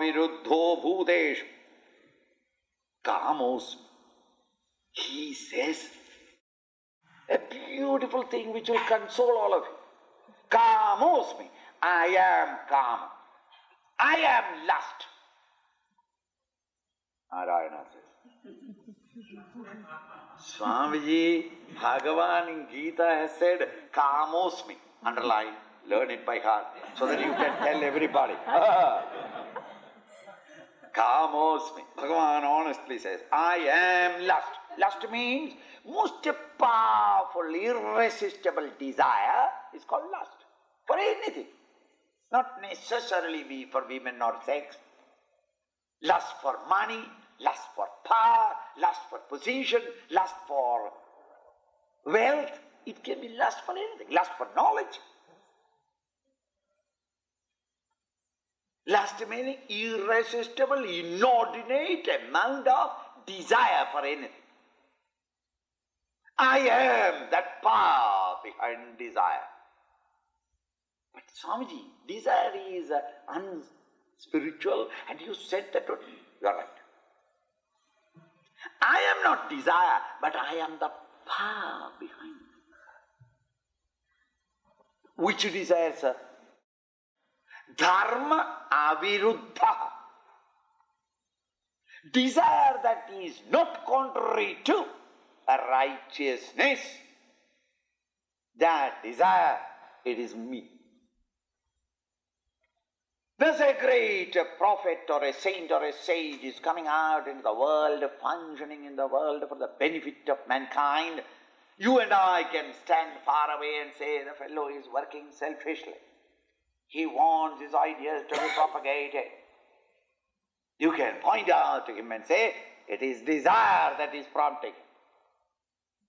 aviruddho bhuteshu kamosmi. He says a beautiful thing which will console all of you. Kamosmi, I am kama. I am lust. Narayana says. Swamiji, Bhagavan in Gita has said, Kamosmi. Underline, learn it by heart, so that you can tell everybody. Kamosmi. Bhagavan honestly says, I am lust. Lust means most powerful, irresistible desire is called lust. For anything. Not necessarily for women or sex. Lust for money, lust for power, lust for position, lust for wealth. It can be lust for anything. Lust for knowledge. Lust meaning irresistible, inordinate amount of desire for anything. I am that power behind desire. But Swamiji, desire is unspiritual, and you said that you are right. I am not desire, but I am the power behind it. Which desire, sir? Dharma aviruddha. Desire that is not contrary to a righteousness. That desire, it is me. There's a great prophet or a saint or a sage is coming out into the world, functioning in the world for the benefit of mankind. You and I can stand far away and say the fellow is working selfishly. He wants his ideas to be propagated. You can point out to him and say, it is desire that is prompting.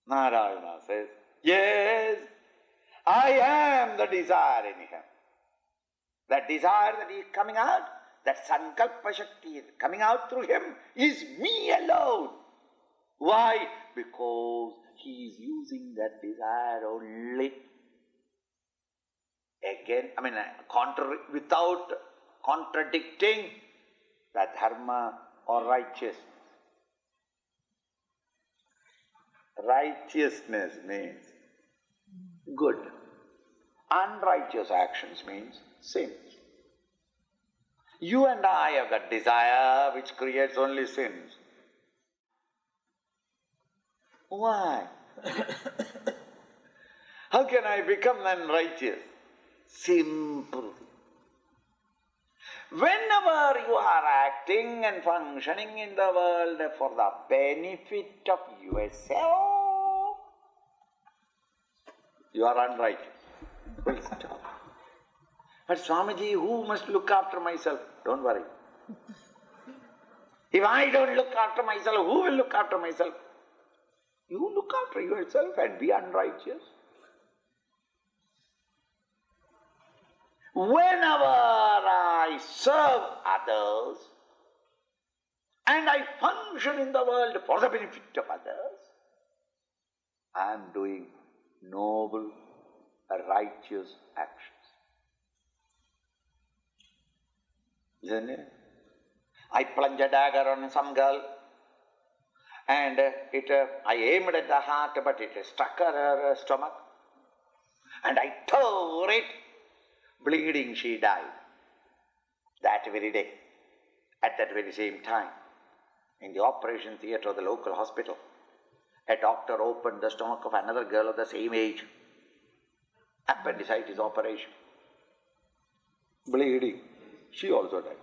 Narayana says, yes, I am the desire in him. That desire that is coming out, that sankalpa shakti is coming out through him, is me alone. Why? Because he is using that desire only. Again, without contradicting the dharma or righteousness. Righteousness means good. Unrighteous actions means sin. You and I have that desire which creates only sins. Why? How can I become then righteous? Simple. Whenever you are acting and functioning in the world for the benefit of yourself, you are unrighteous. Full stop. But Swamiji, who must look after myself? Don't worry. If I don't look after myself, who will look after myself? You look after yourself and be unrighteous. Whenever I serve others and I function in the world for the benefit of others, I am doing noble, righteous actions. Isn't it? I plunge a dagger on some girl and I aimed at the heart, but it struck her stomach and I tore it. Bleeding, she died. That very day, at that very same time, in the operation theatre of the local hospital, a doctor opened the stomach of another girl of the same age. Appendicitis operation. Bleeding. She also died.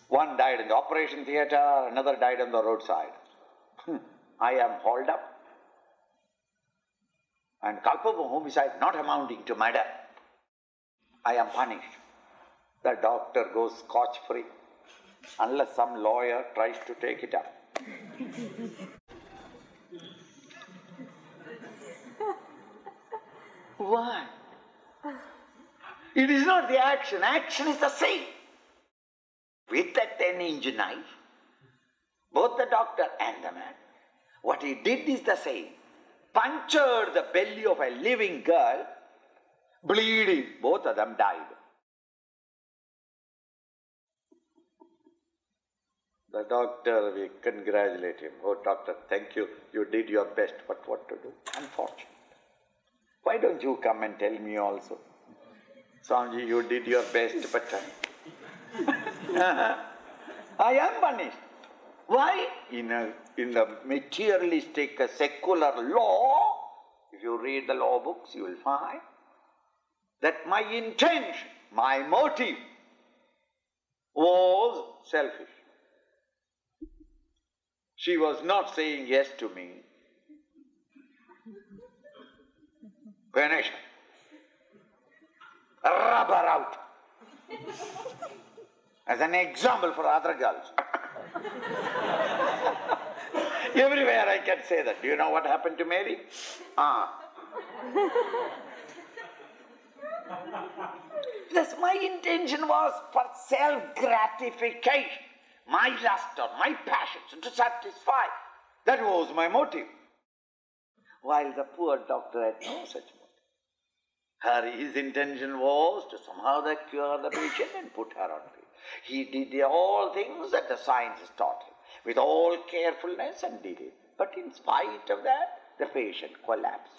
One died in the operation theatre, another died on the roadside. I am hauled up. And culpable homicide not amounting to murder. I am punished. The doctor goes scotch-free unless some lawyer tries to take it up. Why? It is not the action. Action is the same. With that 10-inch knife, both the doctor and the man, what he did is the same. Punctured the belly of a living girl, bleeding, both of them died. The doctor, we congratulate him. Oh, doctor, thank you. You did your best. But what to do? Unfortunate. Why don't you come and tell me also? Swamiji, you did your best, but I am punished. Why? In the materialistic, secular law, if you read the law books, you will find that my intention, my motive was selfish. She was not saying yes to me. Finish. Rub her out. As an example for other girls. Everywhere I can say that. Do you know what happened to Mary? Yes, my intention was for self-gratification. My lust or my passions to satisfy. That was my motive. While the poor doctor had no such motive. His intention was to somehow cure the patient and put her on pill. He did all things that the science taught him, with all carefulness, and did it. But in spite of that, the patient collapsed.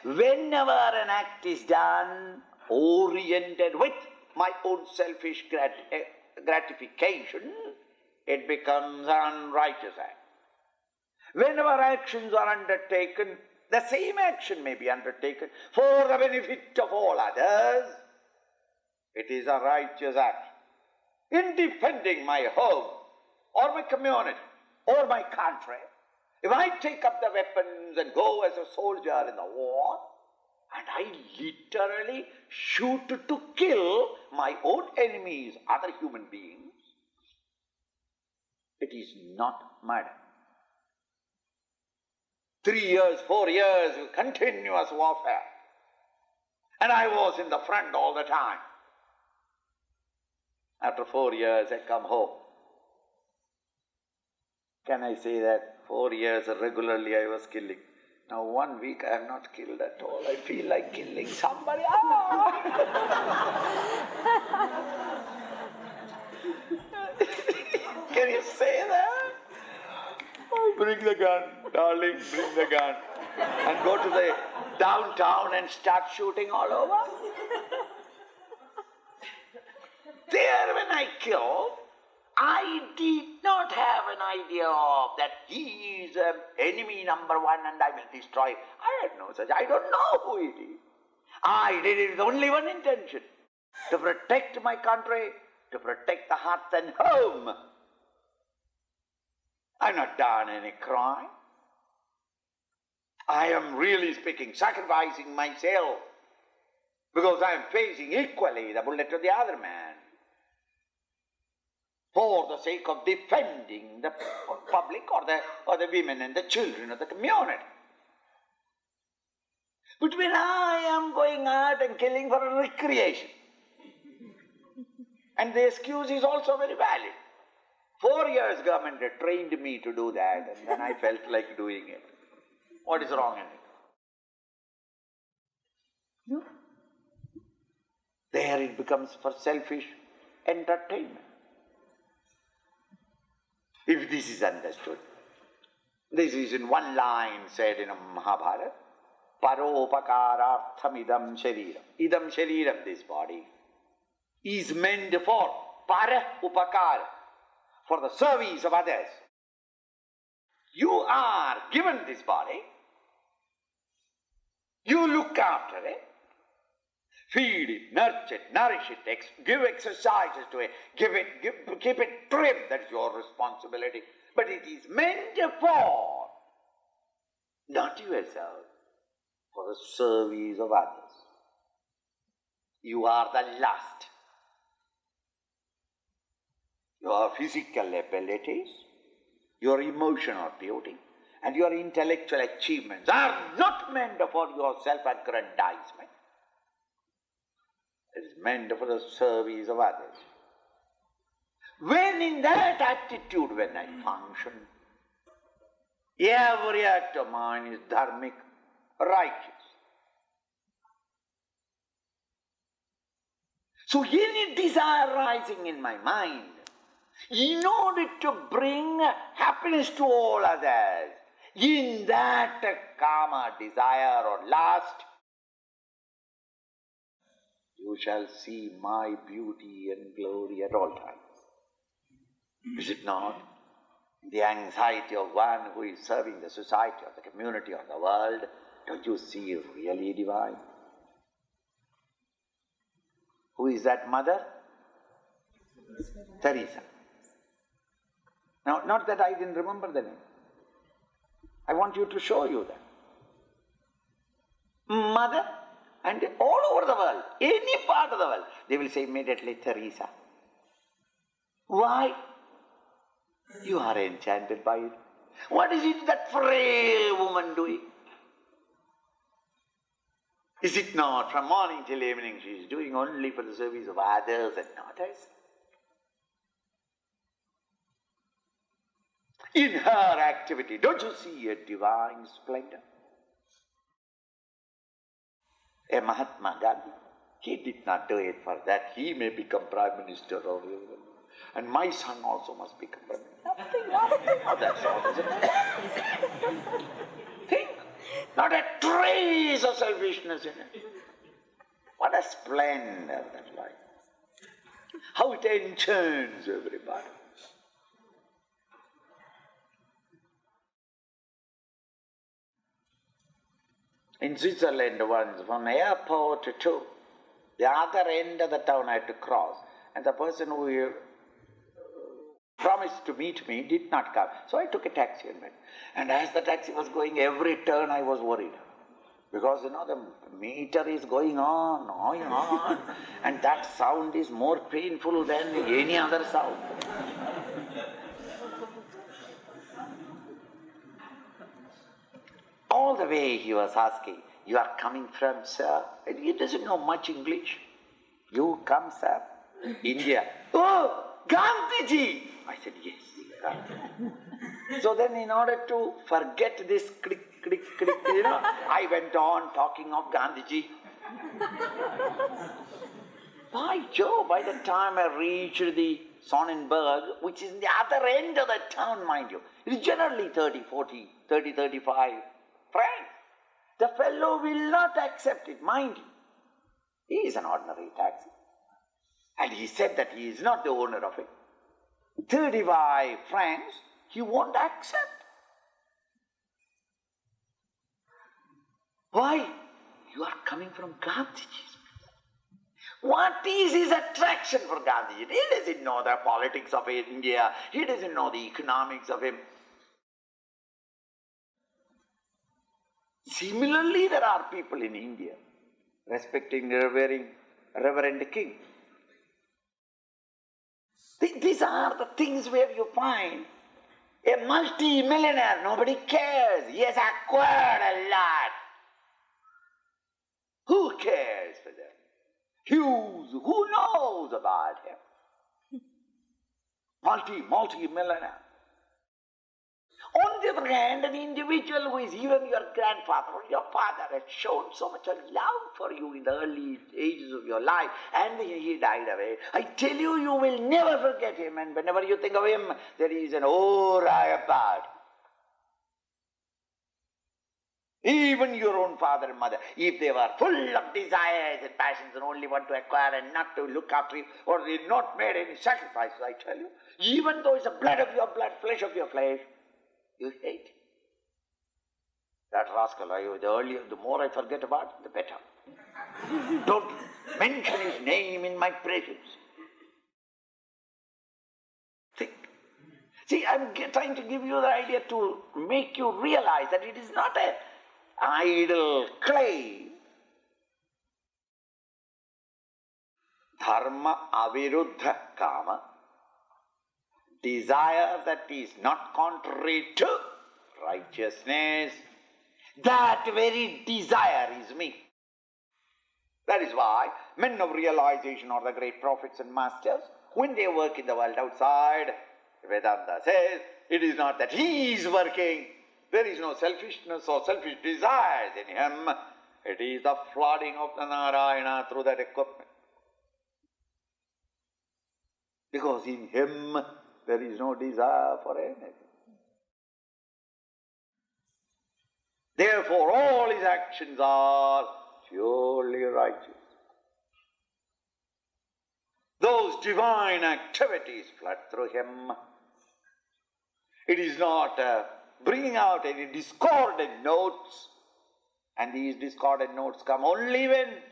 Whenever an act is done oriented with my own selfish gratification, it becomes an unrighteous act. Whenever actions are undertaken, the same action may be undertaken for the benefit of all others, it is a righteous act. In defending my home, or my community, or my country, if I take up the weapons and go as a soldier in the war, and I literally shoot to kill my own enemies, other human beings, it is not murder. 3 years, 4 years of continuous warfare. And I was in the front all the time. After 4 years, I come home. Can I say that 4 years regularly I was killing? Now 1 week I have not killed at all. I feel like killing somebody. Can you say that? Oh, bring the gun, darling, bring the gun. And go to the downtown and start shooting all over. There when I killed, I did not have an idea of that he is enemy number one and I will destroy him. I had no such, I don't know who it is. I did it with only one intention, to protect my country, to protect the hearth and home. I have not done any crime. I am really speaking, sacrificing myself, because I am facing equally the bullet to the other man, for the sake of defending the public or the women and the children of the community. But when I am going out and killing for a recreation, and the excuse is also very valid. 4 years government had trained me to do that, and then I felt like doing it. What is wrong in it? No. There it becomes for selfish entertainment. If this is understood, this is in one line said in a Mahabharata, Paropakarartham idam shariram. Idam shariram, this body, is meant for para upakara, for the service of others. You are given this body, you look after it, feed it, nurture it, nourish it, give exercises to it, keep it trim, that's your responsibility. But it is meant for, not yourself, for the service of others. You are the lust. Your physical abilities, your emotional beauty, and your intellectual achievements are not meant for your self-aggrandizement. It is meant for the service of others. When in that attitude, when I function, every act of mine is dharmic, righteous. So any desire rising in my mind, in order to bring happiness to all others, in that kama, desire or lust, you shall see my beauty and glory at all times. Is it not? The anxiety of one who is serving the society or the community or the world, don't you see really divine? Who is that mother? Teresa. Now, not that I didn't remember the name. I want you to show you that. Mother, and all over the world, any part of the world, they will say immediately Teresa. Why? You are enchanted by it. What is it that frail woman doing? Is it not from morning till evening she is doing only for the service of others and not us? In her activity, don't you see a divine splendor? A Mahatma Gandhi, he did not do it for that he may become Prime Minister of England. And my son also must become Prime Minister. Nothing of that sort, is it? Think, not a trace of selfishness in it. What a splendor that life. How it enchants everybody. In Switzerland once, from airport to the other end of the town I had to cross, and the person who promised to meet me did not come. So I took a taxi and went. And as the taxi was going, every turn I was worried. Because, the meter is going on, and that sound is more painful than any other sound. All the way he was asking, you are coming from, sir? And he doesn't know much English. You come, sir? India. Oh, Gandhiji! I said, yes, Gandhi. So then in order to forget this click, click, click, I went on talking of Gandhiji. By Jove, by the time I reached the Sonnenberg, which is in the other end of the town, mind you, it is generally 30, 35 francs. The fellow will not accept it, mind you. He is an ordinary taxi. And he said that he is not the owner of it. 35 francs, he won't accept. Why? You are coming from Gandhiji's. What is his attraction for Gandhiji? He doesn't know the politics of India. He doesn't know the economics of him. Similarly, there are people in India respecting, revering Reverend King. These are the things where you find a multi-millionaire, nobody cares. He has acquired a lot. Who cares for them? Hughes, who knows about him? Multi-millionaire. On the other hand, an individual who is even your grandfather or your father has shown so much love for you in the early ages of your life, and he died away. I tell you, you will never forget him, and whenever you think of him, there is an aura about. Even your own father and mother, if they were full of desires and passions and only want to acquire and not to look after you, or they not made any sacrifices, I tell you, even though it's the blood of your blood, flesh of your flesh, you hate him. That rascal, the more I forget about him, the better. Don't mention his name in my praises. Think. See, I'm trying to give you the idea to make you realize that it is not an idle claim. Dharma aviruddha kama, desire that is not contrary to righteousness, that very desire is me. That is why men of realization are the great prophets and masters. When they work in the world outside, Vedanta says, it is not that he is working, there is no selfishness or selfish desires in him. It is the flooding of the Narayana through that equipment. Because in him there is no desire for anything. Therefore all his actions are purely righteous. Those divine activities flood through him. It is not bringing out any discordant notes, and these discordant notes come only when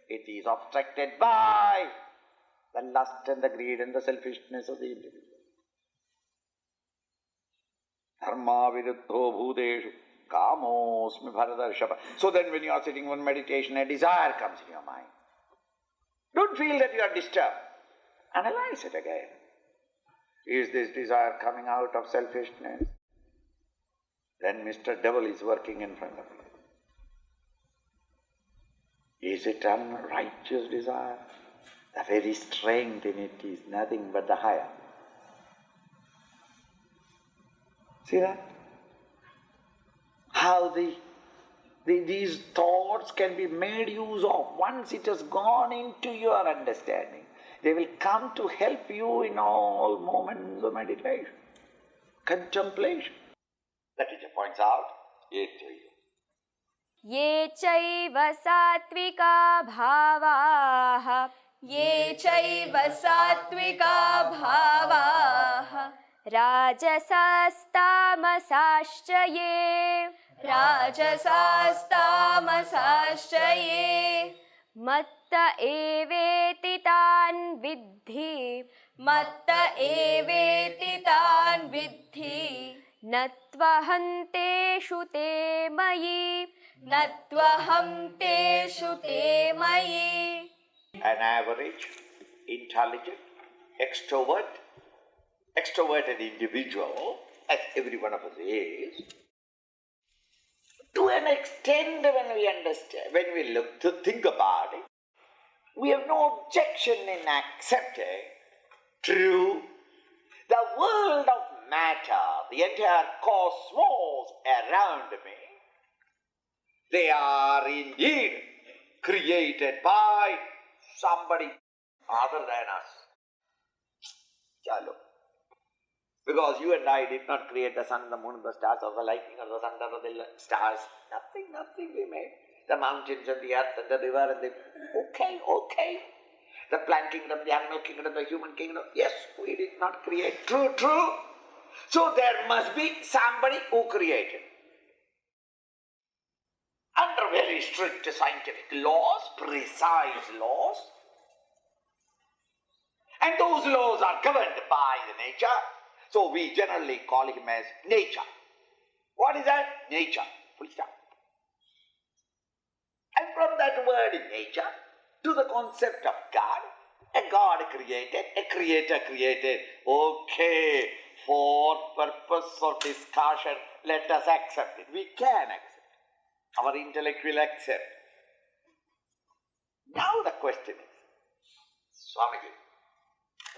it is obstructed by the lust and the greed and the selfishness of the individual. Dharma viruddho bhuteshu kamosmi bharatarshapa. So then when you are sitting on meditation, a desire comes in your mind. Don't feel that you are disturbed. Analyze it again. Is this desire coming out of selfishness? Then Mr. Devil is working in front of you. Is it unrighteous desire? The very strength in it is nothing but the higher. See that? How these thoughts can be made use of. Once it has gone into your understanding, they will come to help you in all moments of meditation, contemplation. The teacher points out, ये चैव सात्विका भावाः ये चैव सात्विका भावाः राजसास्तामसाश्च ये राजसास्तामसाश्च ये मत्त एवेति तान् विद्धि मत्त एवेति तान् विद्धि न त्वहं तेषु ते मयि न त्वहं तेषु ते मयि. An average, intelligent, extroverted individual, as every one of us is, to an extent when we understand, when we look to think about it, we have no objection in accepting true the world of matter, the entire cosmos around me, they are indeed created by somebody other than us. Chalo. Because you and I did not create the sun, the moon, the stars, or the lightning, or the thunder, or the stars. Nothing we made. The mountains and the earth and the river and the... Okay. The plant kingdom, the animal kingdom, the human kingdom. Yes, we did not create. True. So there must be somebody who created. Under very strict scientific laws, precise laws. And those laws are governed by the nature. So we generally call him as nature. What is that? Nature. Full stop. And from that word nature to the concept of God, a God created, a creator created. Okay, for purpose of discussion, let us accept it. We can accept it. Our intellect will accept. Now the question is, Swami,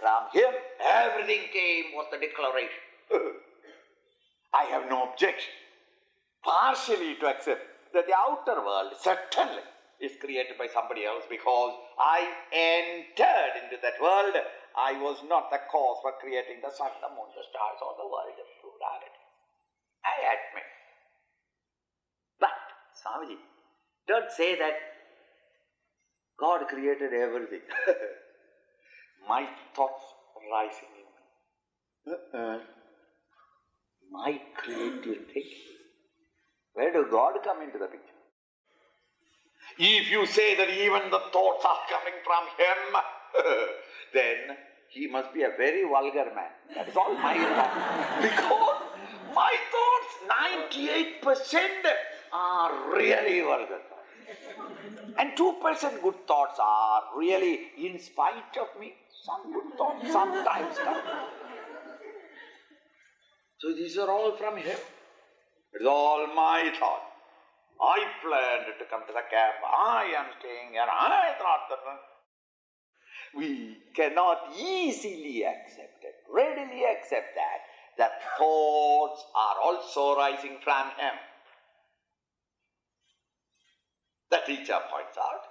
from him everything came was the declaration. I have no objection partially to accept that the outer world certainly is created by somebody else, because I entered into that world. I was not the cause for creating the sun, the moon, the stars, or the world of reality. I admit. But, Swamiji, don't say that God created everything. My thoughts rising in me. My creative thinking. Where does God come into the picture? If you say that even the thoughts are coming from him, then he must be a very vulgar man. That is all my thought. Because my thoughts, 98% are really vulgar thoughts. And 2% good thoughts are really in spite of me. Some good thoughts sometimes come. So these are all from him. It is all my thought. I planned to come to the camp. I am staying here. I thought that... We cannot easily accept it, readily accept that thoughts are also rising from him. The teacher points out,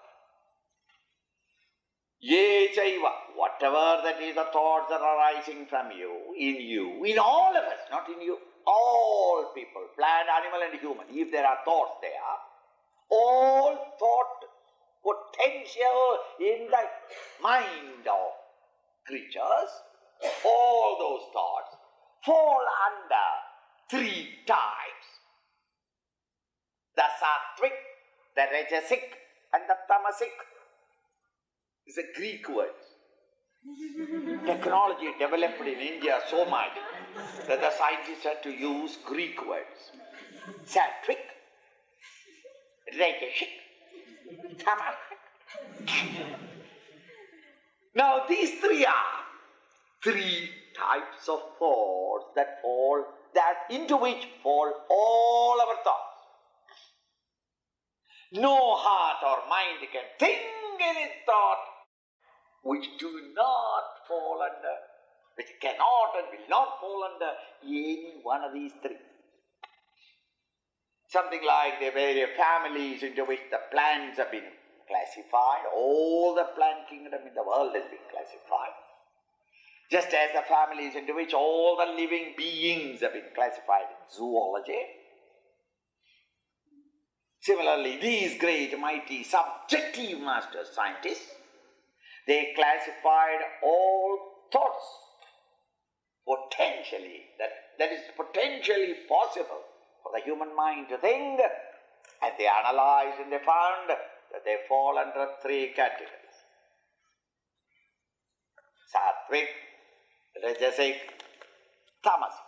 Ye chaiva, whatever that is the thoughts that are arising from you, in all of us, not in you, all people, plant, animal and human, if there are thoughts there, all thought potential in the mind of creatures, all those thoughts fall under three types. The sattvic, the rajasic and the tamasic. It's a Greek word. Technology developed in India so much that the scientists had to use Greek words. Sattvic, rajasic, tamasic. Now these three are three types of thoughts that fall, that into which fall all our thoughts. No heart or mind can think any thought which do not fall under, which cannot and will not fall under any one of these three. Something like the various families into which the plants have been classified, all the plant kingdom in the world has been classified. Just as the families into which all the living beings have been classified in zoology. Similarly, these great, mighty, subjective master scientists, they classified all thoughts potentially, that is potentially possible for the human mind to think, and they analyzed and they found that they fall under three categories. Sattvic, rajasic, tamasic.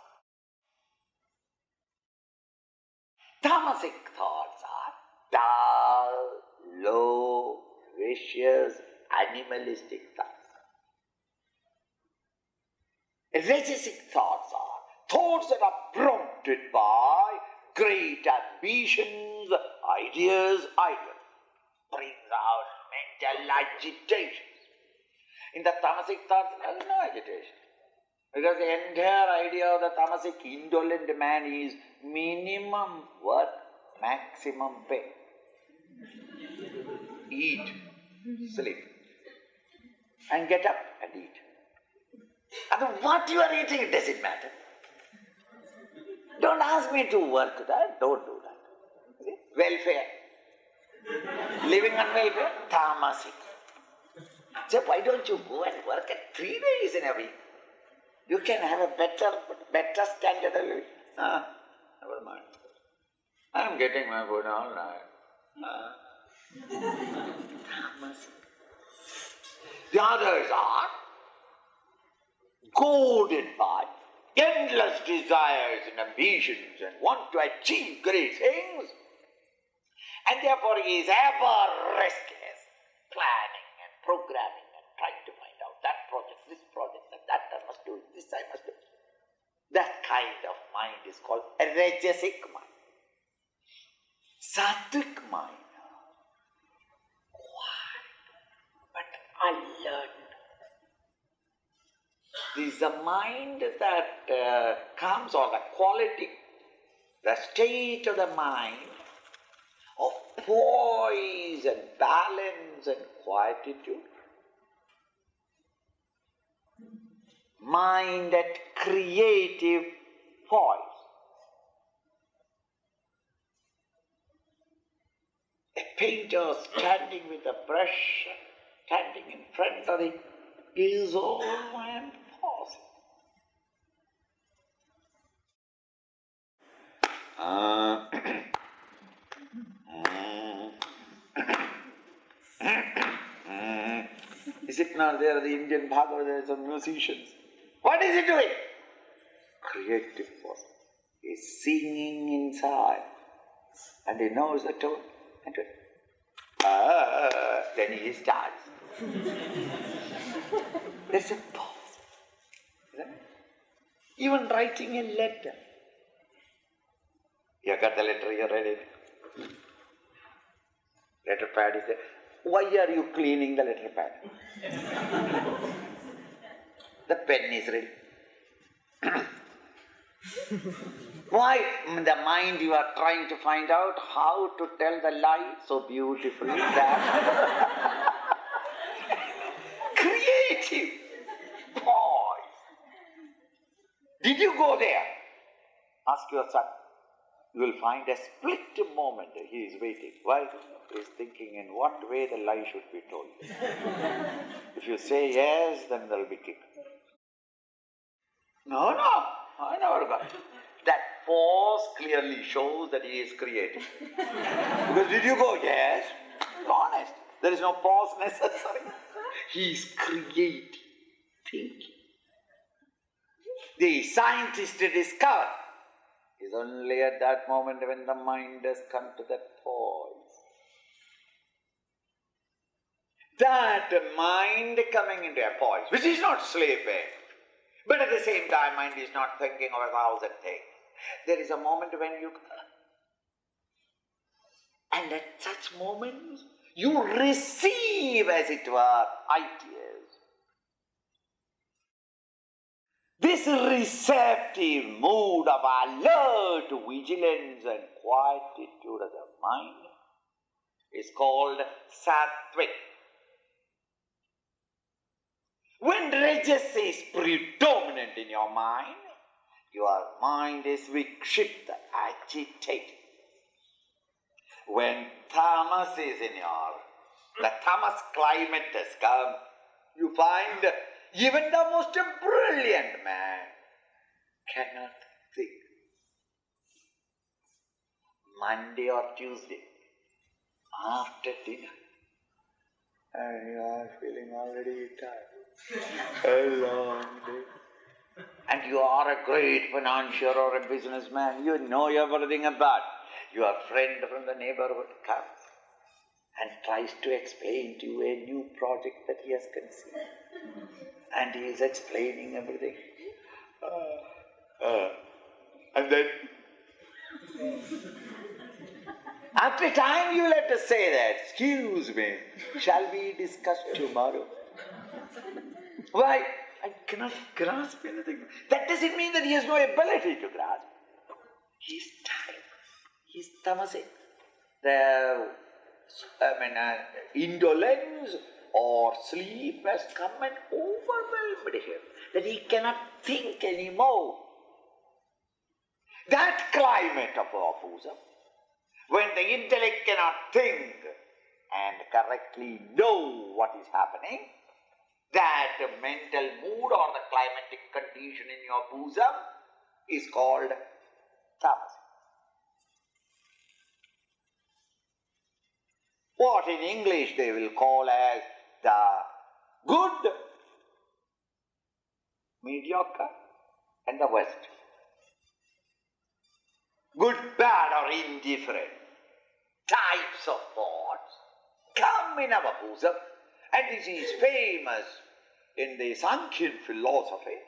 Tamasic thoughts are dull, low, vicious, animalistic thoughts. Rajasic thoughts are thoughts that are prompted by great ambitions, ideas, brings out mental agitations. In the tamasic thoughts, there is no agitation. Because the entire idea of the tamasic indolent man is minimum work, maximum pay. Eat, sleep, and get up and eat. And what you are eating, it doesn't matter. Don't ask me to work that, don't do that. See? Welfare. Living on welfare, tamasic. So why don't you go and work at 3 days in a week? You can have a better standard of living. Never mind. I'm getting my food all right. Tamasic. The others are goaded by endless desires and ambitions and want to achieve great things, and therefore he is ever restless, planning and programming and trying to find out that project, this project, that I must do, this I must do. That kind of mind is called a rajasic mind. Sattvic mind, quiet but alert. This is a mind that comes, or the quality, the state of the mind of poise and balance and quietude. Mind at creative poise. A painter standing with a brush, standing in front of the easel and pausing. Is it not there, the Indian Bhagavad, there are some musicians? What is he doing? Creative force. He's singing inside. And he knows the tone. And then he starts. There's a pause. Even writing a letter. You got the letter, you read it. Letter pad is there. Why are you cleaning the letter pad? The pen is ready. Why? In the mind you are trying to find out how to tell the lie so beautifully that creative poise. Did you go there? Ask your son. You will find a split moment he is waiting. Why? He is thinking in what way the lie should be told. If you say yes, then there will be kick. No, I never got it. That pause clearly shows that he is creative. Because did you go? Yes. Be honest. There is no pause necessary. He is creative, thinking. The scientist discovered is only at that moment when the mind has come to that pause. That mind coming into a pause, which is not sleeping, but at the same time mind is not thinking of 1,000 things. There is a moment when you... And at such moments, you receive, as it were, ideas. This receptive mood of alert vigilance and quietude of the mind is called sattvic. When rajas is predominant in your mind is vikshipta, agitated. When tamas is in the tamas climate has come, you find even the most brilliant man cannot think. Monday or Tuesday, after dinner, and you are feeling already tired. A long day. And you are a great financier or a businessman, you know everything about. Your friend from the neighborhood comes and tries to explain to you a new project that he has conceived. And he is explaining everything. And then, after a time you will have to say that, excuse me, shall we discuss tomorrow? Why? I cannot grasp anything. That doesn't mean that he has no ability to grasp. He is tired. He is tamasic. Indolence or sleep has come and overwhelmed him, that he cannot think anymore. That climate of our bosom, when the intellect cannot think and correctly know what is happening, that mental mood or the climatic condition in your bosom is called tamas. What in English they will call as the good, mediocre, and the worst. Good, bad, or indifferent types of thoughts come in our bosom, and this is famous in the Sankhya philosophy,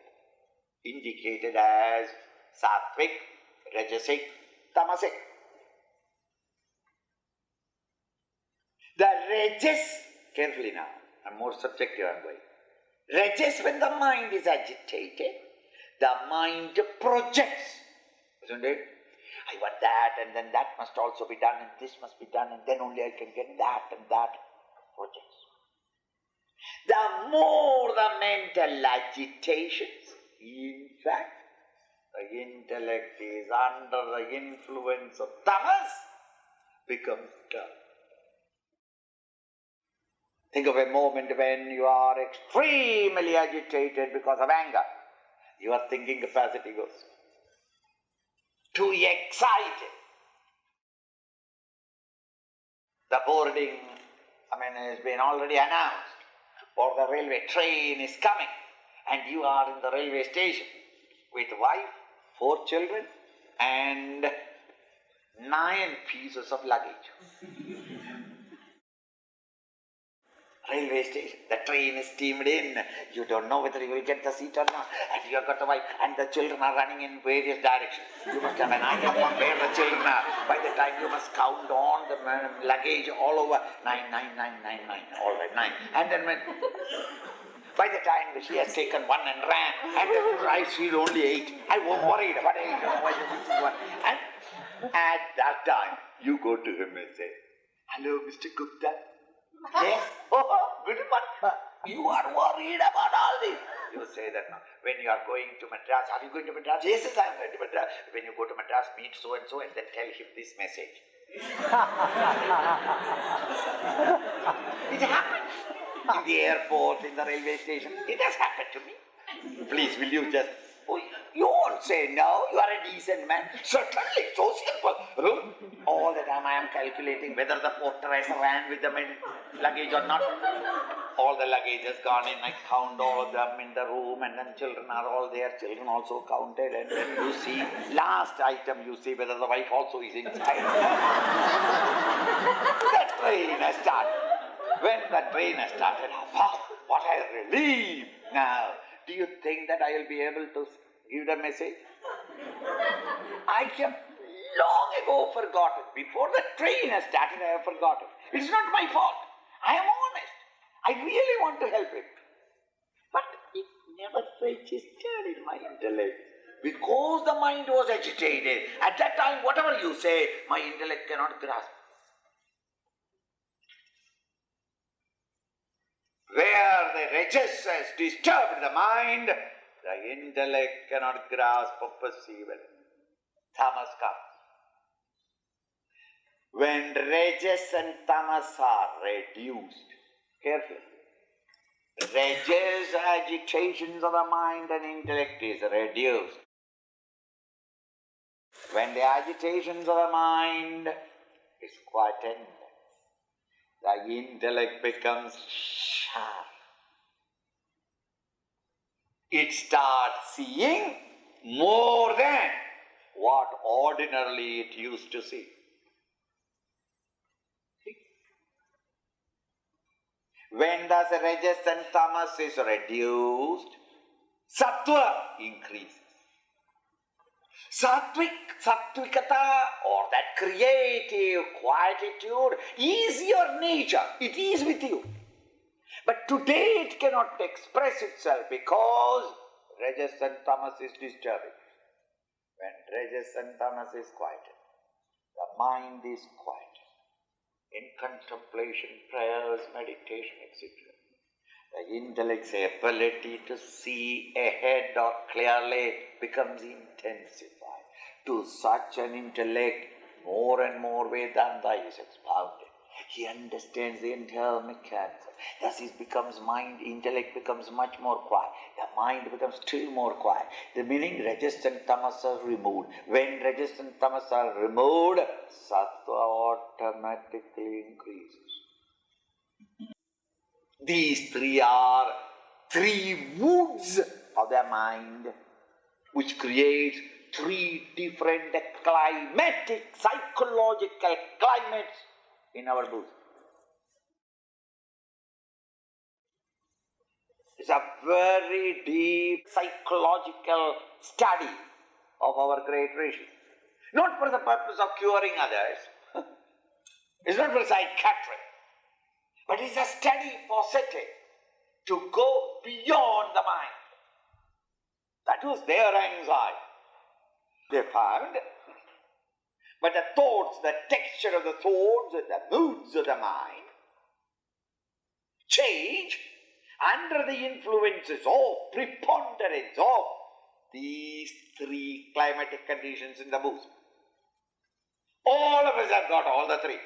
indicated as sattvic, rajasic, tamasic. The rajas, carefully now, I'm more subjective I'm going. Rajas, when the mind is agitated, the mind projects, isn't it? I want that, and then that must also be done, and this must be done, and then only I can get that and that. Projects. The more the mental agitations, in fact, the intellect is under the influence of tamas, becomes dull. Think of a moment when you are extremely agitated because of anger. Your thinking capacity goes. Too excited. The boarding, has been already announced, or the railway train is coming, and you are in the railway station with wife, 4 children, and 9 pieces of luggage. Railway station, the train is steamed in, you don't know whether you will get the seat or not, and you have got the wife, and the children are running in various directions. You must have an idea of where the children are. By the time you must count on the luggage all over, 9, 9, 9, 9, 9, all right, 9. And then by the time she has taken one and ran, and then I see only 8. I was worried about 8, why this is one. And at that time, you go to him and say, hello, Mr. Gupta. Yes? Oh, good one. You are worried about all this. You say that now. When you are going to Madras, are you going to Madras? Yes, I am going to Madras. When you go to Madras, meet so and then tell him this message. It happens. In the airport, in the railway station. It has happened to me. Please, will you just... Oh, you won't say no, you are a decent man. Certainly, so simple. All the time I am calculating whether the porteress ran with the luggage or not. All the luggage has gone in, I count all of them in the room, and then children are all there, children also counted, and then you see, last item you see whether the wife also is inside. The train has started. When the train has started, what a relief! Now, do you think that I will be able to give the message? I have long ago forgotten. Before the train has started, I have forgotten. It's not my fault. I am honest. I really want to help him. But it never registered in my intellect. Because the mind was agitated. At that time, whatever you say, my intellect cannot grasp. Where the rajas has disturbed the mind, the intellect cannot grasp or perceive it. Tamas comes. When rajas and tamas are reduced, carefully, rajas, agitations of the mind and intellect is reduced. When the agitations of the mind is quietened, the intellect becomes sharp. It starts seeing more than what ordinarily it used to see. When thus rajas and tamas is reduced, sattva increases. Sattvikata, or that creative quietude, is your nature. It is with you. But today it cannot express itself because rajas and tamas is disturbing. When rajas and tamas is quieted, the mind is quiet. In contemplation, prayers, meditation, etc., the intellect's ability to see ahead or clearly becomes intensified. To such an intellect, more and more Vedanta is expounded. He understands the entire mechanism. Thus his intellect becomes much more quiet. The mind becomes still more quiet. The meaning rajas and tamas are removed. When rajas and tamas are removed, sattva automatically increases. These three are three moods of the mind which create three different climatic, psychological climates in our bosom. It's a very deep psychological study of our great rishis. Not for the purpose of curing others. It's not for psychiatry. But it's a study positive to go beyond the mind. That was their anxiety. They found, but the thoughts, the texture of the thoughts, the moods of the mind change under the influences of preponderance of these three climatic conditions in the bosom. All of us have got all the three.